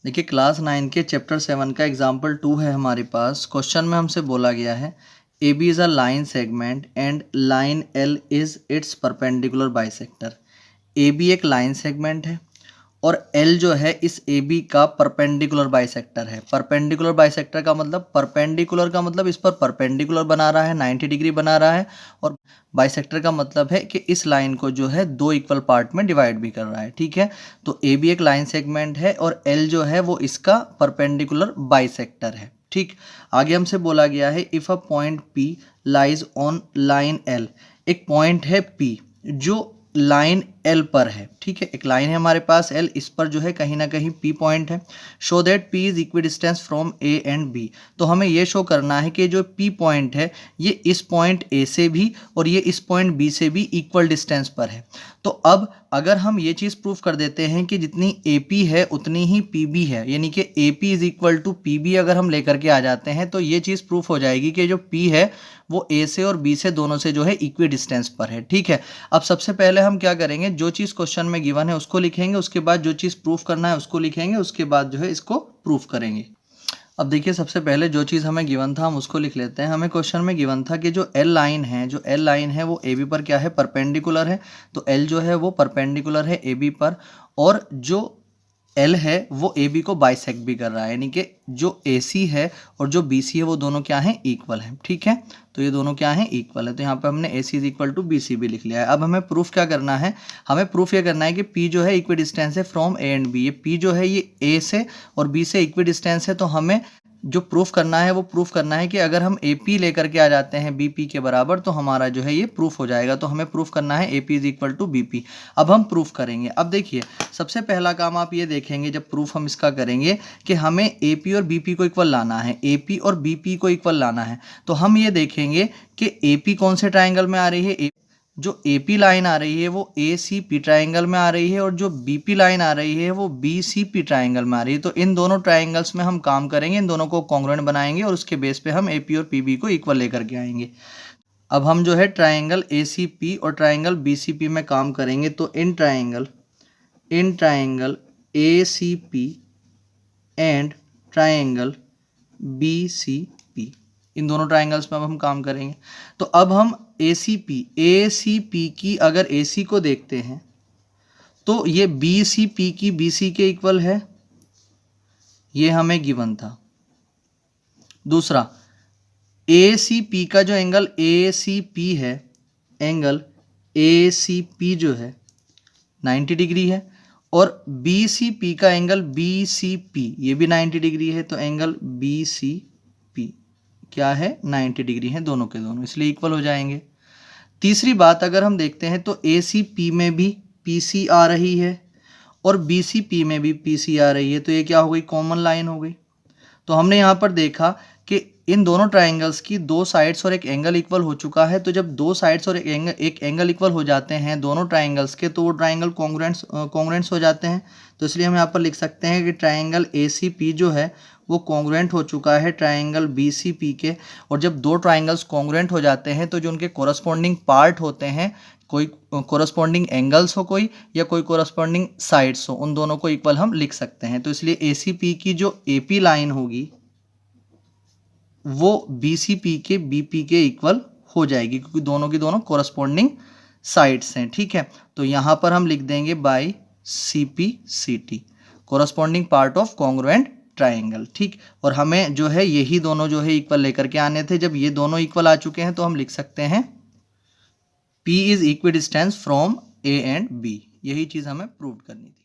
देखिए क्लास 9 के चैप्टर 7 का एग्जाम्पल 2 है हमारे पास। क्वेश्चन में हमसे बोला गया है A B is a line segment and line L is its perpendicular bisector. A B एक लाइन सेगमेंट है और एल जो है इस ए बी का परपेंडिकुलर बाइसेक्टर है। परपेंडिकुलर बाइसेक्टर का मतलब, परपेंडिकुलर का मतलब इस पर परपेंडिकुलर बना रहा है, 90 डिग्री बना रहा है, और बाइसेक्टर का मतलब है कि इस लाइन को जो है दो इक्वल पार्ट में डिवाइड भी कर रहा है। ठीक है, तो ए बी एक लाइन सेगमेंट है और एल जो है वो इसका परपेंडिकुलर बाइसेक्टर है। ठीक, आगे हमसे बोला गया है if a point P lies on line L. एक पॉइंट है पी जो लाइन एल पर है। ठीक है, एक लाइन है हमारे पास एल, इस पर जो है कहीं ना कहीं पी पॉइंट है। Show that P is equidistance from A and B. तो हमें ये शो करना है कि जो पी पॉइंट है ये इस पॉइंट ए से भी और ये इस पॉइंट बी से भी इक्वल डिस्टेंस पर है। तो अब अगर हम ये चीज़ प्रूफ कर देते हैं कि जितनी ए पी है उतनी ही पी बी है, यानी कि A P is equal to P B अगर हम लेकर के आ जाते हैं तो ये चीज़ प्रूफ हो जाएगी कि जो पी है वो ए से और बी से दोनों से जो है इक्वी डिस्टेंस पर है। ठीक है, अब सबसे पहले हम क्या करेंगे, जो चीज़ क्वेश्चन में गिवन है उसको लिखेंगे, उसके बाद जो चीज़ प्रूफ करना है उसको लिखेंगे, उसके बाद जो है इसको प्रूफ करेंगे। अब देखिए सबसे पहले जो चीज़ हमें गिवन था हम उसको लिख लेते हैं। हमें क्वेश्चन में गिवन था कि जो एल लाइन है वो ए बी पर क्या है, परपेंडिकुलर है। तो एल जो है वो परपेंडिकुलर है ए बी पर, और जो एल है वो ए बी को बाइसेक्ट भी कर रहा है, यानी कि जो ए सी है और जो बी सी है वो दोनों क्या हैं, इक्वल हैं। ठीक है, तो ये दोनों क्या हैं, इक्वल है। तो यहाँ पे हमने A C is equal to B C भी लिख लिया है। अब हमें प्रूफ क्या करना है, हमें प्रूफ ये करना है कि पी जो है इक्वी डिस्टेंस है फ्रॉम ए एंड बी। ये पी जो है ये ए से और बी से इक्वी डिस्टेंस है। तो हमें जो प्रूफ करना है वो प्रूफ करना है कि अगर हम ए पी लेकर के आ जाते हैं बी पी के बराबर तो हमारा जो है ये प्रूफ हो जाएगा। तो हमें प्रूफ करना है A P is equal to B P. अब हम प्रूफ करेंगे। अब देखिए सबसे पहला काम आप ये देखेंगे जब प्रूफ हम इसका करेंगे कि हमें ए पी और बी पी को इक्वल लाना है, ए पी और बी पी को इक्वल लाना है। तो हम ये देखेंगे कि ए पी कौन से ट्राइंगल में आ रही है, जो ए पी लाइन आ रही है वो ए सी पी ट्राइंगल में आ रही है, और जो बी पी लाइन आ रही है वो बी सी पी ट्राइंगल में आ रही है। तो इन दोनों ट्राइंगल्स में हम काम करेंगे, इन दोनों को कॉन्ग्रुएंट बनाएंगे और उसके बेस पे हम ए पी और पी बी को इक्वल लेकर के आएंगे। अब हम जो है ट्राइंगल ए सी पी और ट्राइंगल बी सी पी में काम करेंगे। तो इन triangle A C P and triangle B C P, इन दोनों ट्राइंगल्स में अब हम काम करेंगे। तो अब हम ए सी पी की अगर ए सी को देखते हैं तो ये बी सी पी की बी सी के इक्वल है, ये हमें गिवन था। दूसरा ए सी पी का जो एंगल ए सी पी है, एंगल ए सी पी जो है 90 डिग्री है, और बी सी पी का एंगल बी सी पी ये भी 90 डिग्री है। तो एंगल बी सी पी क्या है, 90 डिग्री है दोनों के दोनों, इसलिए इक्वल हो जाएंगे। तीसरी बात अगर हम देखते हैं तो ए सी पी में भी पी सी आ रही है और बी सी पी में भी पी सी आ रही है। तो ये क्या हो गई, कॉमन लाइन हो गई। तो हमने यहाँ पर देखा कि इन दोनों ट्राइंगल्स की दो साइड्स और एक एंगल इक्वल हो चुका है। तो जब दो साइड्स और एक एंगल इक्वल हो जाते हैं दोनों ट्राइंगल्स के तो वो ट्राइंगल कॉन्ग्रुएंट्स हो जाते हैं। तो इसलिए हम यहाँ पर लिख सकते हैं कि ट्राइंगल ए सी पी जो है वो कॉन्ग्रुएंट हो चुका है ट्राइंगल बी सी पी के। और जब दो ट्राइंगल्स कॉन्ग्रुएंट हो जाते हैं तो जो उनके कोरस्पॉन्डिंग पार्ट होते हैं, कोई कोरस्पॉन्डिंग एंगल्स हो कोई या कोई कोरस्पॉन्डिंग साइड्स हो, उन दोनों को इक्वल हम लिख सकते हैं। तो इसलिए ए सी पी की जो ए पी लाइन होगी वो बी सी पी के बी पी के इक्वल हो जाएगी, क्योंकि दोनों की दोनों कोरस्पॉन्डिंग साइड्स हैं। ठीक है, तो यहाँ पर हम लिख देंगे by C P C T, corresponding part of congruent triangle. ठीक, और हमें जो है यही दोनों जो है इक्वल लेकर के आने थे। जब ये दोनों इक्वल आ चुके हैं तो हम लिख सकते हैं P is equidistance from A and B. यही चीज़ हमें प्रूव करनी थी।